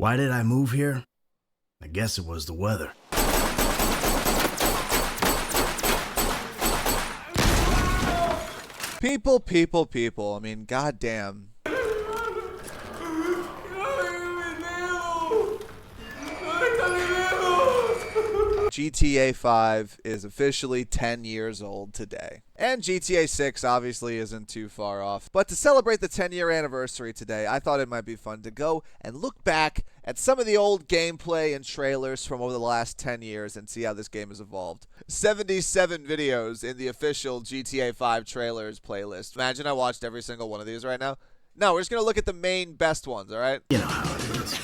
Why did I move here? I guess it was the weather. People. I mean, goddamn. GTA 5 is officially 10 years old today. And GTA 6 obviously isn't too far off. But to celebrate the 10-year anniversary today, I thought it might be fun to go and look back at some of the old gameplay and trailers from over the last 10 years and see how this game has evolved. 77 videos in the official GTA 5 trailers playlist. Imagine I watched every single one of these right now. No, we're just going to look at the main best ones, all right? You know how it is.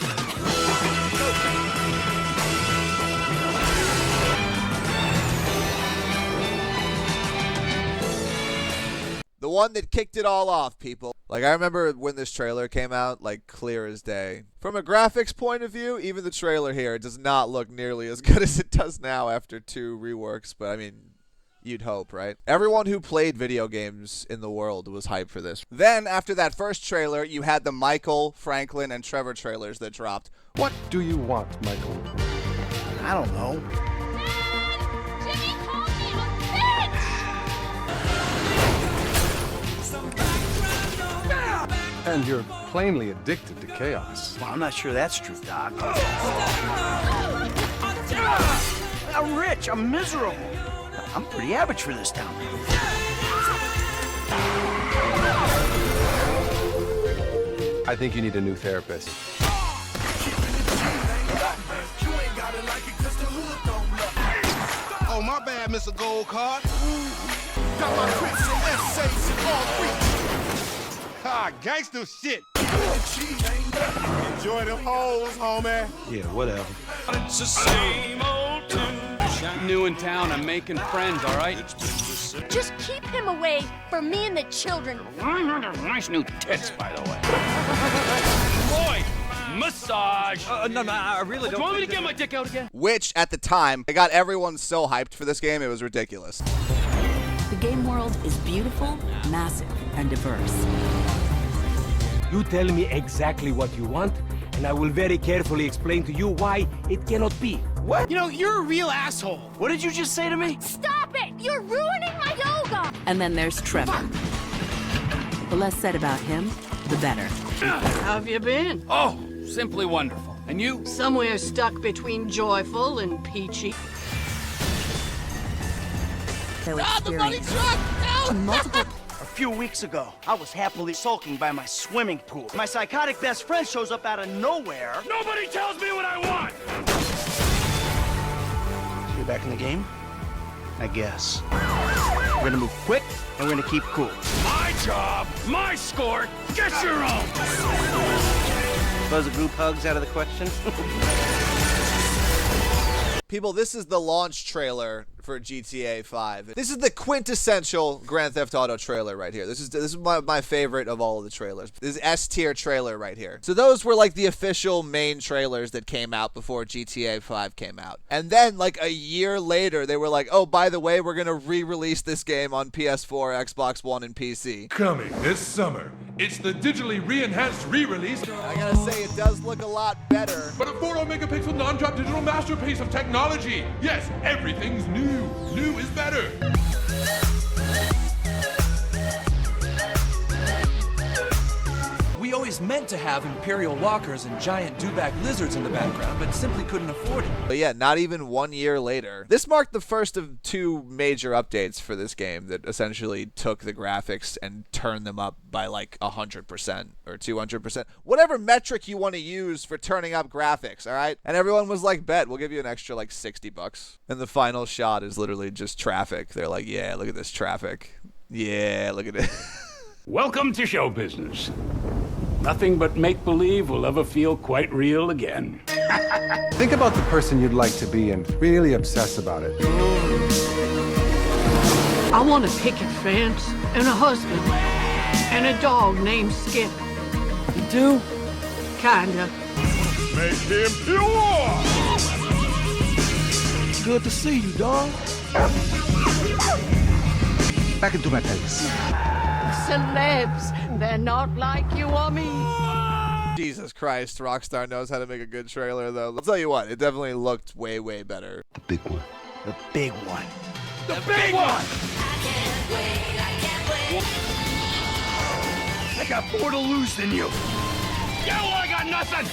The one that kicked it all off, people. Like, I remember when this trailer came out, like, clear as day. From a graphics point of view, even the trailer here does not look nearly as good as it does now after 2 reworks, but I mean, you'd hope, right? Everyone who played video games in the world was hyped for this. Then, after that first trailer, you had the Michael, Franklin, and Trevor trailers that dropped. What do you want, Michael? I don't know. Jimmy called me a bitch! And you're plainly addicted to chaos. Well, I'm not sure that's true, Doc. I'm rich. I'm miserable. I'm pretty average for this town. I think you need a new therapist. Oh, my bad, Mr. Gold Card. Got my crits and essays and all three. Ah, gangster shit. Enjoy them hoes, homie. Yeah, whatever. It's the same old tune. New in town, I'm making friends, all right? Just keep him away from me and the children. Nice new tits, by the way. Boy, massage. No, I really don't. Do you want me to get my dick out again? Which, at the time, it got everyone so hyped for this game, it was ridiculous. The game world is beautiful, massive, and diverse. You tell me exactly what you want, and I will very carefully explain to you why it cannot be. What? You know, you're a real asshole. What did you just say to me? Stop it! You're ruining my yoga! And then there's Trevor. The less said about him, the better. How have you been? Oh, simply wonderful. And you? Somewhere stuck between joyful and peachy. They'll experience multiple. A few weeks ago, I was happily sulking by my swimming pool. My psychotic best friend shows up out of nowhere. Nobody tells me what I want! You're back in the game? I guess. We're gonna move quick, and we're gonna keep cool. My job, my score, get your own! Those the group hugs out of the question? People, this is the launch trailer for GTA 5. This is the quintessential Grand Theft Auto trailer right here. This is my favorite of all of the trailers. This is S-tier trailer right here. So those were like the official main trailers that came out before GTA 5 came out. And then like a year later, they were like, oh, by the way, we're going to re-release this game on PS4, Xbox One, and PC. Coming this summer, it's the digitally re-enhanced re-release. I gotta say, it does look a lot better. But a 40 megapixel non-drop digital masterpiece of technology. Yes, everything's new. New is better. We always meant to have Imperial walkers and giant dewback lizards in the background, but simply couldn't afford it. But yeah, not even 1 year later. This marked the first of 2 major updates for this game that essentially took the graphics and turned them up by like 100% or 200%. Whatever metric you want to use for turning up graphics, all right? And everyone was like, bet, we'll give you an extra like $60. And the final shot is literally just traffic. They're like, yeah, look at this traffic. Yeah, look at it. Welcome to show business. Nothing but make-believe will ever feel quite real again. Think about the person you'd like to be and really obsess about it. I want a picket fence and a husband and a dog named Skip. You do? Kinda. Make him pure! Good to see you, dog. Back into my place. Celebs, they're not like you or me. Jesus Christ, Rockstar knows how to make a good trailer, though. I'll tell you what, it definitely looked way, way better. The big one. The big one. The big one! I got more to lose than you. I got nothing!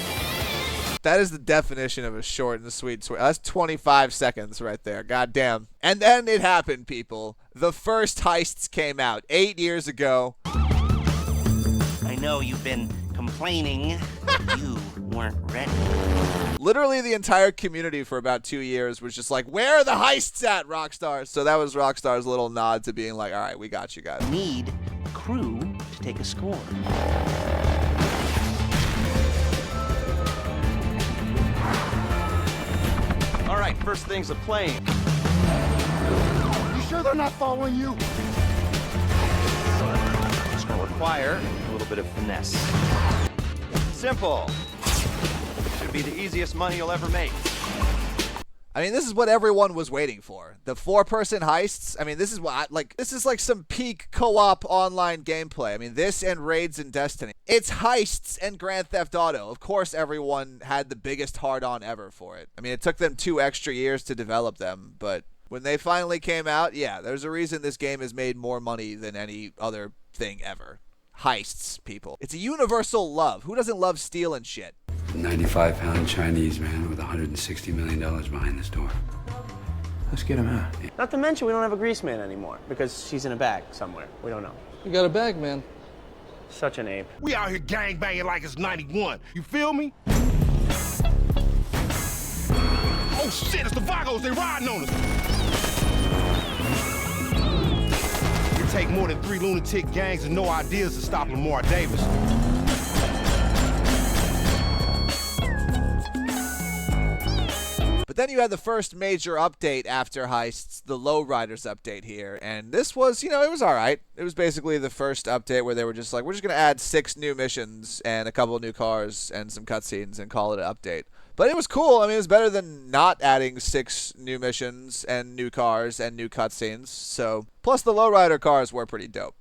That is the definition of a short and sweet story. That's 25 seconds right there. God damn. And then it happened, people. The first Heists came out 8 years ago. I know you've been complaining. You weren't ready. Literally the entire community for about 2 years was just like, where are the Heists at, Rockstar? So that was Rockstar's little nod to being like, all right, we got you guys. Need crew to take a score. All right, first thing's a plane. You sure they're not following you? It's gonna require a little bit of finesse. Simple. Should be the easiest money you'll ever make. I mean, this is what everyone was waiting for. The 4-person heists. I mean, this is what this is like some peak co-op online gameplay. I mean, this and Raids and Destiny. It's Heists and Grand Theft Auto. Of course, everyone had the biggest hard-on ever for it. I mean, it took them 2 extra years to develop them, but when they finally came out, yeah, there's a reason this game has made more money than any other thing ever. Heists, people. It's a universal love. Who doesn't love stealing shit? 95-pound Chinese man with $160 million behind this door. Let's get him out. Not to mention, we don't have a grease man anymore because she's in a bag somewhere. We don't know. You got a bag, man. Such an ape. We out here gang banging like it's 91. You feel me? Oh shit, it's the Vagos. They riding on us. It take more than 3 lunatic gangs and no ideas to stop Lamar Davis. But then you had the first major update after Heists, the Lowriders update here. And this was, it was all right. It was basically the first update where they were just like, we're just going to add 6 new missions and a couple of new cars and some cutscenes and call it an update. But it was cool. I mean, it was better than not adding 6 new missions and new cars and new cutscenes. So, plus the Lowrider cars were pretty dope.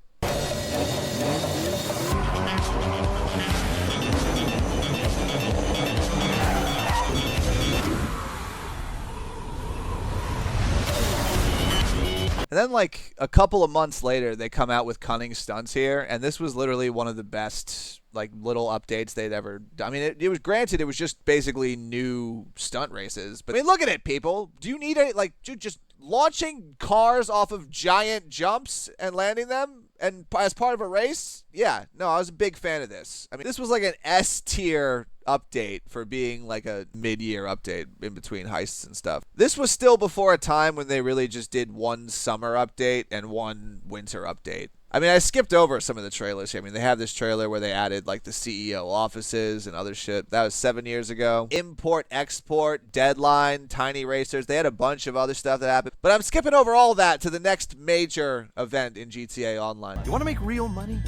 And then, like, a couple of months later, they come out with Cunning Stunts here, and this was literally one of the best, like, little updates they'd ever done. I mean, it was granted, it was just basically new stunt races. But, I mean, look at it, people. Do you need any, like, just launching cars off of giant jumps and landing them and as part of a race? Yeah, no, I was a big fan of this. I mean, this was like an S-tier update for being like a mid-year update in between heists and stuff. This was still before a time when they really just did one summer update and one winter update. I mean, I skipped over some of the trailers here. I mean, they have this trailer where they added like the CEO offices and other shit. That was 7 years ago. Import, export, deadline, tiny racers. They had a bunch of other stuff that happened. But I'm skipping over all that to the next major event in GTA Online. You want to make real money?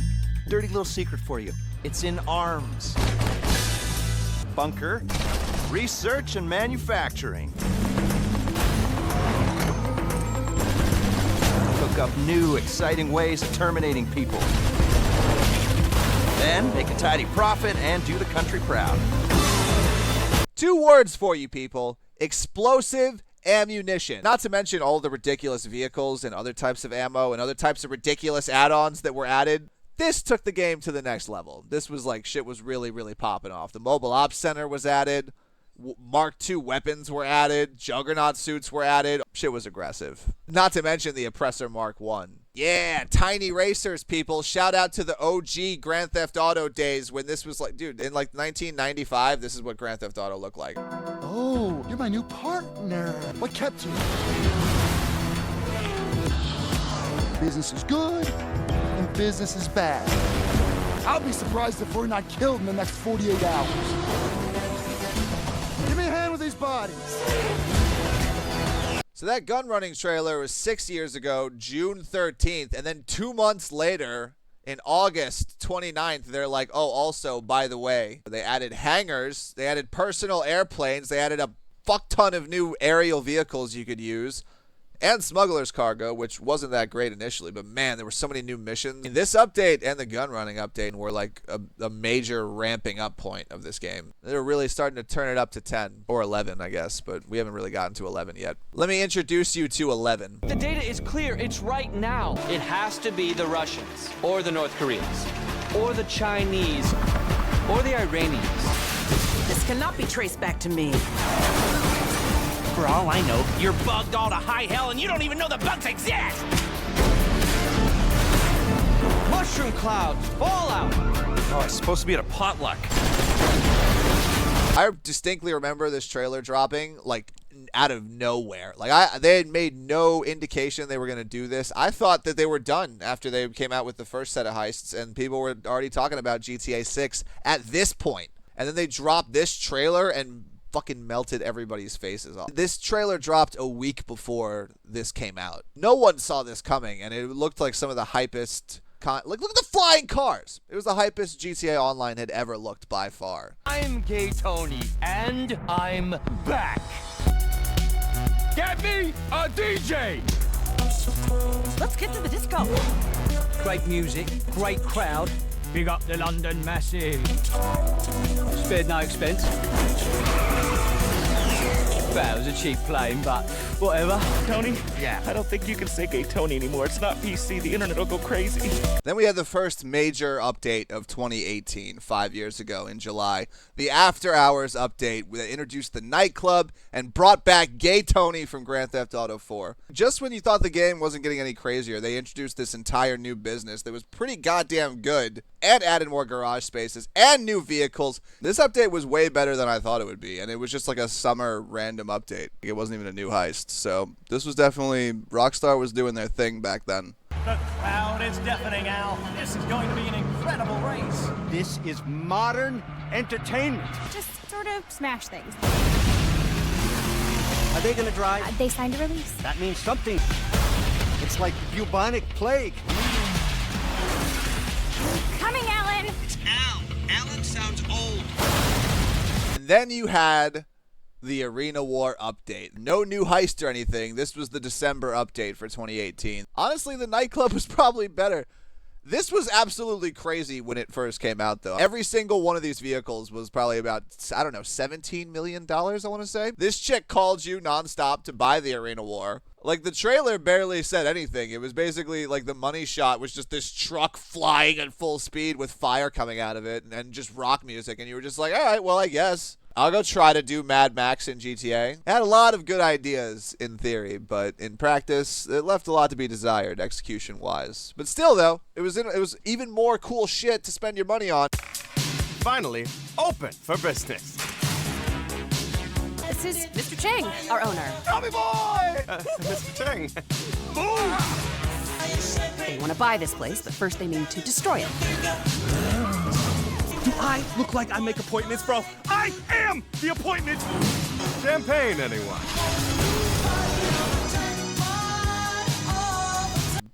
Dirty little secret for you. It's in arms. Bunker, research and manufacturing. Cook up new, exciting ways of terminating people. Then make a tidy profit and do the country proud. 2 words for you people: explosive ammunition. Not to mention all the ridiculous vehicles and other types of ammo and other types of ridiculous add-ons that were added. This took the game to the next level. This was like, shit was really, really popping off. The Mobile Ops Center was added. Mark II weapons were added. Juggernaut suits were added. Shit was aggressive. Not to mention the Oppressor Mark I. Yeah, tiny racers, people. Shout out to the OG Grand Theft Auto days when this was like, dude, in like 1995, this is what Grand Theft Auto looked like. Oh, you're my new partner. What kept you? Business is good and business is bad. I'll be surprised if we're not killed in the next 48 hours. Give me a hand with these bodies. So that gun running trailer was 6 years ago, June 13th, and then 2 months later, in August 29th, they're like, oh, also, by the way, they added hangars, they added personal airplanes, they added a fuck ton of new aerial vehicles you could use. and Smuggler's Cargo, which wasn't that great initially, but man, there were so many new missions. This update and the gun running update were like a major ramping up point of this game. They were really starting to turn it up to 10 or 11, I guess, but we haven't really gotten to 11 yet. Let me introduce you to 11. The data is clear. It's right now. It has to be the Russians, or the North Koreans, or the Chinese, or the Iranians. This cannot be traced back to me. For all I know, you're bugged all to high hell and you don't even know the bugs exist! Mushroom clouds, fallout! Oh, it's supposed to be at a potluck. I distinctly remember this trailer dropping, like, out of nowhere. Like, they had made no indication they were going to do this. I thought that they were done after they came out with the first set of heists, and people were already talking about GTA 6 at this point. And then they dropped this trailer and fucking melted everybody's faces off. This trailer dropped a week before this came out. No one saw this coming, and it looked like some of the hypest... like, look at the flying cars! It was the hypest GTA Online had ever looked by far. I'm Gay Tony, and I'm back! Get me a DJ! Let's get to the disco. Great music, great crowd. Big up the London Massive. Spared no expense. Well, it was a cheap plane, but whatever. Tony? Yeah? I don't think you can say Gay Tony anymore. It's not PC. The internet will go crazy. Then we had the first major update of 2018, 5 years ago in July. The After Hours update that introduced the nightclub and brought back Gay Tony from Grand Theft Auto 4. Just when you thought the game wasn't getting any crazier, they introduced this entire new business that was pretty goddamn good and added more garage spaces and new vehicles. This update was way better than I thought it would be, and it was just like a summer random update. It wasn't even a new heist, so this was definitely... Rockstar was doing their thing back then. The crowd is deafening, Al. This is going to be an incredible race. This is modern entertainment. Just sort of smash things. Are they going to drive? They signed a release. That means something. It's like the bubonic plague. Coming, Alan! It's Al. Alan sounds old. And then you had the Arena War update. No new heist or anything. This was the December update for 2018. Honestly, the nightclub was probably better. This was absolutely crazy when it first came out, though. Every single one of these vehicles was probably about, I don't know, $17 million, I want to say. This chick called you nonstop to buy the Arena War. Like, the trailer barely said anything. It was basically, like, the money shot was just this truck flying at full speed with fire coming out of it and just rock music. And you were just like, all right, well, I guess I'll go try to do Mad Max in GTA. It had a lot of good ideas in theory, but in practice, it left a lot to be desired execution-wise. But still, though, it was even more cool shit to spend your money on. Finally, open for business. This is Mr. Chang, our owner. Tommy boy! Mr. Chang. Boom! They want to buy this place, but first they need to destroy it. Do I look like I make appointments, bro? I am the appointment! Champagne, anyone?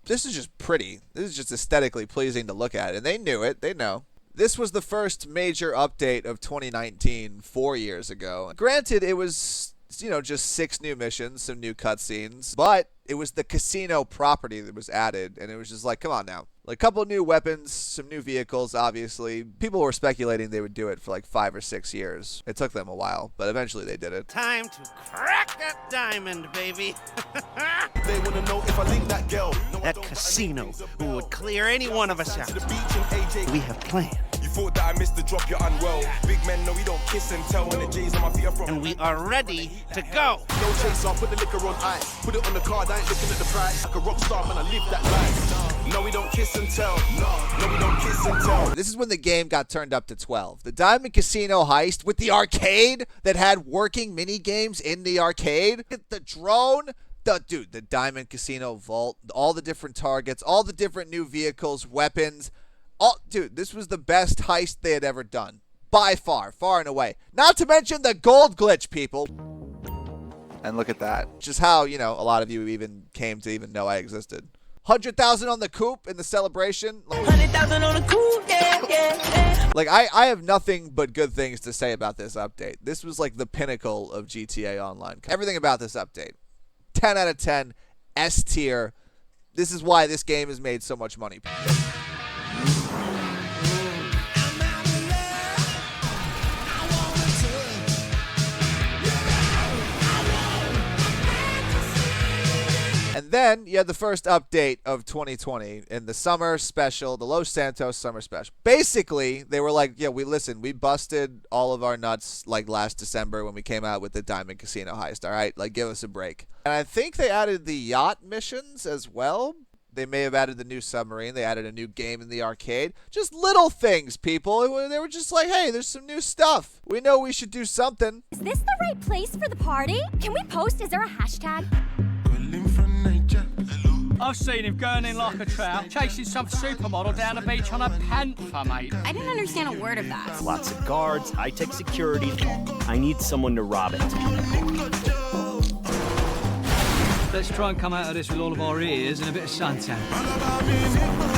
This is just pretty. This is just aesthetically pleasing to look at, and they knew it. They know. This was the first major update of 2019, 4 years ago. Granted, it was, just 6 new missions, some new cutscenes, but it was the casino property that was added, and it was just like, come on now. Like, a couple new weapons, some new vehicles, obviously. People were speculating they would do it for like 5 or 6 years. It took them a while, but eventually they did it. Time to crack that diamond, baby. They wanna know if I link that girl. That casino who would clear any one of us out. We have plans. You thought that I missed the drop, you're unwell. Big men know we don't kiss and tell when the J's on my feet are from. And we are ready to go. No chase, I'll put the liquor on ice. Put it on the card, I ain't looking at the price. Like a rock star, man, I live that life. No, we don't kiss and tell. No, we don't kiss and tell. This is when the game got turned up to 12. The Diamond Casino Heist with the arcade that had working mini games in the arcade. The drone. The Diamond Casino Vault. All the different targets. All the different new vehicles, weapons. This was the best heist they had ever done. By far and away. Not to mention the gold glitch, people. And look at that. Just how, a lot of you even came to even know I existed. 100,000 on the coupe in the celebration. 100,000 on the coupe, yeah. Like, I have nothing but good things to say about this update. This was like the pinnacle of GTA Online. Everything about this update. 10 out of 10. S tier. This is why this game has made so much money. And then you had the first update of 2020 in the summer special, the Los Santos summer special. Basically, they were like, yeah, we busted all of our nuts like last December when we came out with the Diamond Casino Heist, all right? Like, give us a break. And I think they added the yacht missions as well. They may have added the new submarine. They added a new game in the arcade. Just little things, people. They were just like, hey, there's some new stuff. We know we should do something. Is this the right place for the party? Can we post? Is there a hashtag? I've seen him going in like a trout, chasing some supermodel down the beach on a panther, mate. I didn't understand a word of that. Lots of guards, high-tech security. I need someone to rob it. Let's try and come out of this with all of our ears and a bit of suntan.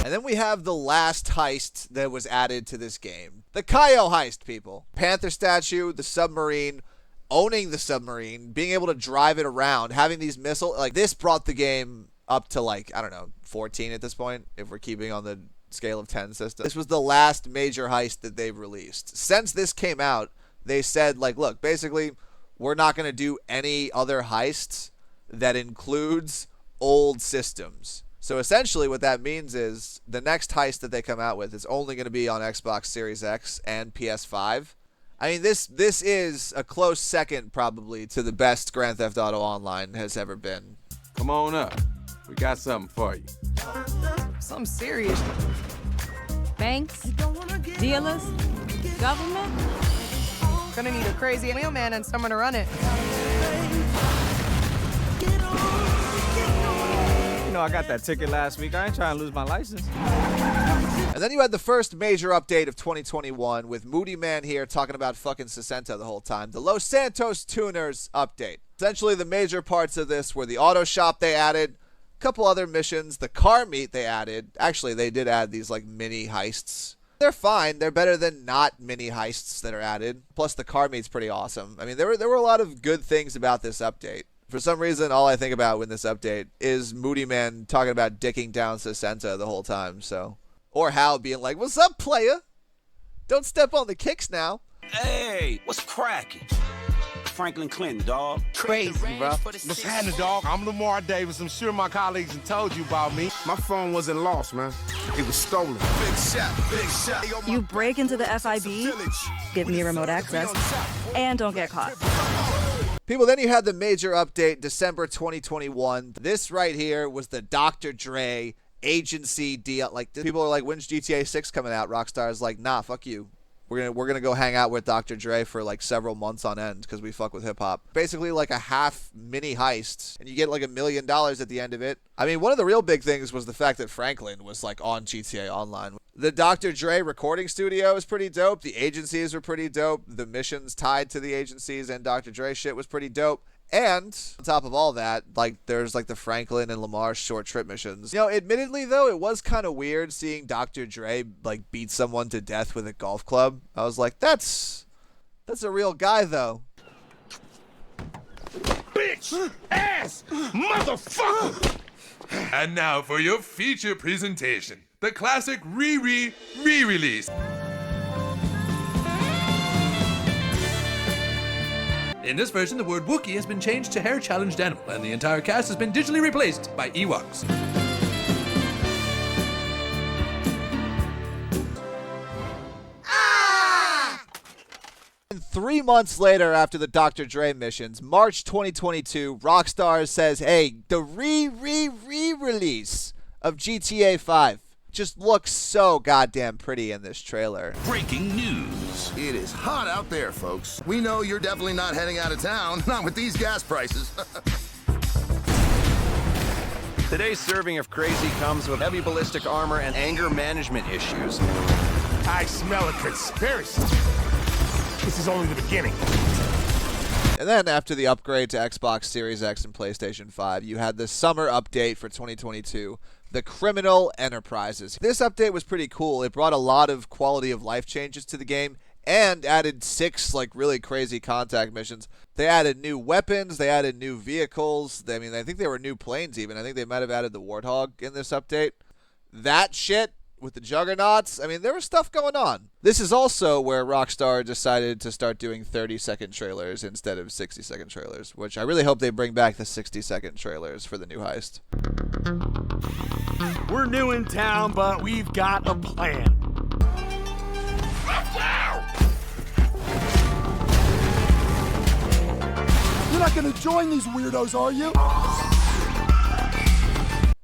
And then we have the last heist that was added to this game. The Cayo Heist, people. Panther statue, the submarine, owning the submarine, being able to drive it around, having these missiles. Like, this brought the game up to, like, I don't know, 14 at this point, if we're keeping on the scale of 10 system. This was the last major heist that they've released. Since this came out, they said, like, look, basically, we're not going to do any other heists that includes old systems. So essentially what that means is the next heist that they come out with is only going to be on Xbox Series X and PS5. I mean, this is a close second probably to the best Grand Theft Auto Online has ever been. Come on up. We got something for you. Something serious. Banks, dealers, government. Gonna need a crazy mailman and someone to run it. You know, I got that ticket last week. I ain't trying to lose my license. And then you had the first major update of 2021 with Moody Man here talking about fucking Sesenta the whole time. The Los Santos Tuners update. Essentially, the major parts of this were the auto shop they added, a couple other missions, the car meet they added. Actually, they did add these like mini heists. They're fine. They're better than not mini heists that are added. Plus, the car meet's pretty awesome. I mean, there were a lot of good things about this update. For some reason, all I think about with this update is Moody Man talking about dicking down Sesenta the whole time, so. Or Hal being like, what's up, playa? Don't step on the kicks now. Hey, what's cracking? Franklin Clinton, dog. Crazy, bro. What's happening, dog? I'm Lamar Davis. I'm sure my colleagues have told you about me. My phone wasn't lost, man. It was stolen. Big shot, big shot. You break into the FIB, give me remote access, and don't get caught. People, then you had the major update, December 2021. This right here was the Dr. Dre agency deal. Like, people are like, when's GTA 6 coming out? Rockstar's like, nah, fuck you. We're gonna go hang out with Dr. Dre for like several months on end because we fuck with hip hop. Basically like a half mini heist, and you get like $1 million at the end of it. I mean, one of the real big things was the fact that Franklin was like on GTA Online. The Dr. Dre recording studio is pretty dope. The agencies were pretty dope. The missions tied to the agencies and Dr. Dre shit was pretty dope. And on top of all that, like, there's like the Franklin and Lamar short trip missions. You know, admittedly though, it was kind of weird seeing Dr. Dre like beat someone to death with a golf club. I was like, that's a real guy though. Bitch! Ass! Motherfucker! And now for your feature presentation. The classic re-release. In this version, the word Wookiee has been changed to hair-challenged animal, and the entire cast has been digitally replaced by Ewoks. And 3 months later, after the Dr. Dre missions, March 2022, Rockstar says, hey, the re-release of GTA 5 just looks so goddamn pretty in this trailer. Breaking news. It is hot out there, folks. We know you're definitely not heading out of town, not with these gas prices. Today's serving of crazy comes with heavy ballistic armor and anger management issues. I smell a conspiracy. This is only the beginning. And then after the upgrade to Xbox Series X and PlayStation 5, you had the summer update for 2022, the Criminal Enterprises. This update was pretty cool. It brought a lot of quality of life changes to the game, and added 6 like really crazy contact missions. They added new weapons, they added new vehicles. I mean, I think there were new planes even. I think they might have added the Warthog in this update. That shit with the juggernauts, I mean, there was stuff going on. This is also where Rockstar decided to start doing 30-second trailers instead of 60-second trailers, which I really hope they bring back the 60-second trailers for the new heist. We're new in town, but we've got a plan. You're not gonna join these weirdos, are you?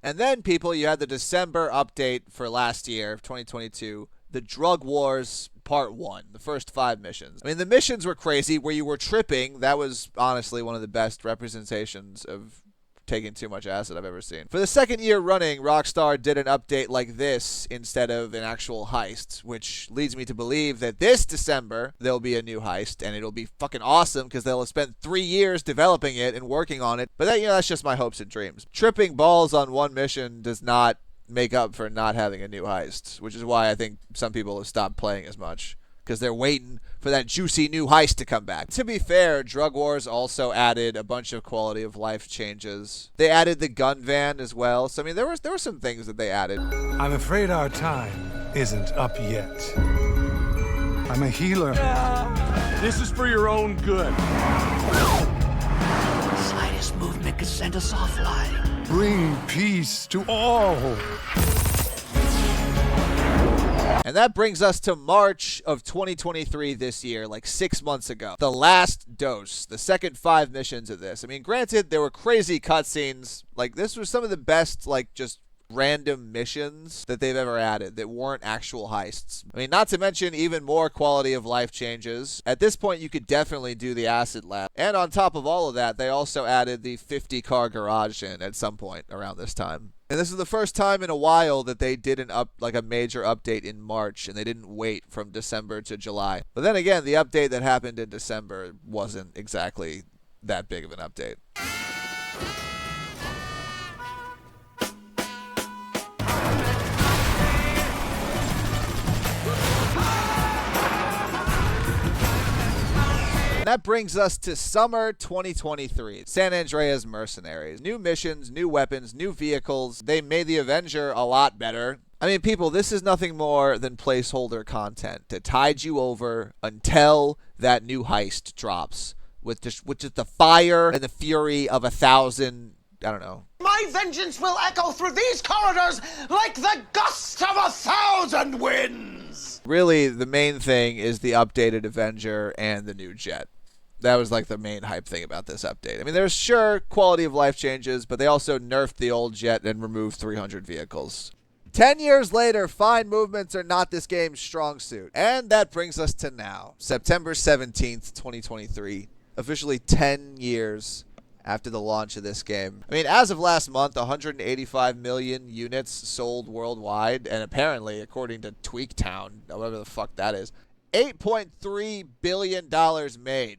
And then, people, you had the December update for last year, 2022, the Drug Wars Part 1, the first 5 missions. I mean, the missions were crazy, where you were tripping. That was honestly one of the best representations of taking too much acid I've ever seen. For the second year running, Rockstar did an update like this instead of an actual heist, which leads me to believe that this December there'll be a new heist, and it'll be fucking awesome because they'll have spent 3 years developing it and working on it. But that, that's just my hopes and dreams. Tripping balls on one mission does not make up for not having a new heist, which is why I think some people have stopped playing as much, because they're waiting for that juicy new heist to come back. To be fair, Drug Wars also added a bunch of quality of life changes. They added the gun van as well. So, I mean, there were some things that they added. I'm afraid our time isn't up yet. I'm a healer. This is for your own good. The slightest movement could send us offline. Bring peace to all. And that brings us to March of 2023 this year, like 6 months ago. The last dose, the second 5 missions of this. I mean, granted, there were crazy cutscenes. Like, this was some of the best, like, just random missions that they've ever added that weren't actual heists. I mean, not to mention even more quality of life changes. At this point, you could definitely do the acid lab. And on top of all of that, they also added the 50-car garage in at some point around this time. And this is the first time in a while that they did a major update in March, and they didn't wait from December to July. But then again, the update that happened in December wasn't exactly that big of an update. That brings us to summer 2023. San Andreas Mercenaries. New missions, new weapons, new vehicles. They made the Avenger a lot better. I mean, people, this is nothing more than placeholder content to tide you over until that new heist drops. With just the fire and the fury of 1,000, I don't know. My vengeance will echo through these corridors like the gust of 1,000 winds! Really, the main thing is the updated Avenger and the new jet. That was like the main hype thing about this update. I mean, there's sure quality of life changes, but they also nerfed the old jet and removed 300 vehicles. 10 years later, fine movements are not this game's strong suit. And that brings us to now, September 17th, 2023. Officially 10 years after the launch of this game. I mean, as of last month, 185 million units sold worldwide, and apparently, according to Tweaktown, however the fuck that is, $8.3 billion made.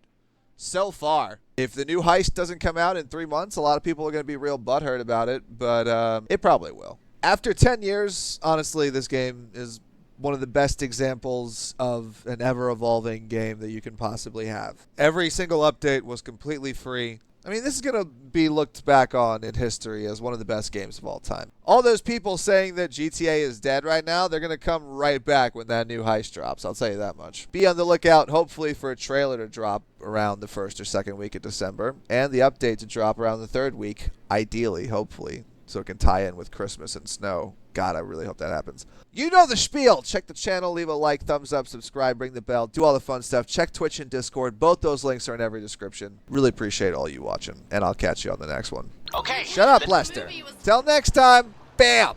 So far. If the new heist doesn't come out in 3 months, a lot of people are going to be real butthurt about it, but it probably will. After 10 years, honestly, this game is one of the best examples of an ever-evolving game that you can possibly have. Every single update was completely free. I mean, this is going to be looked back on in history as one of the best games of all time. All those people saying that GTA is dead right now, they're going to come right back when that new heist drops. I'll tell you that much. Be on the lookout, hopefully, for a trailer to drop around the 1st or 2nd week of December, and the update to drop around the 3rd week, ideally, hopefully, so it can tie in with Christmas and snow. God, I really hope that happens. You know the spiel. Check the channel, leave a like, thumbs up, subscribe, ring the bell, do all the fun stuff. Check Twitch and Discord. Both those links are in every description. Really appreciate all you watching, and I'll catch you on the next one. Okay. Shut up, Lester. Till next time, bam.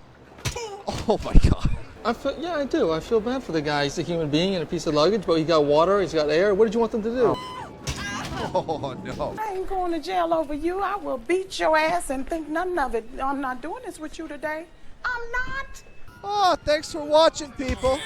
Oh my God. Yeah, I do. I feel bad for the guy. He's a human being and a piece of luggage, but he got water, he's got air. What did you want them to do? Oh, no. I ain't going to jail over you. I will beat your ass and think nothing of it. I'm not doing this with you today. I'm not. Oh, thanks for watching, people.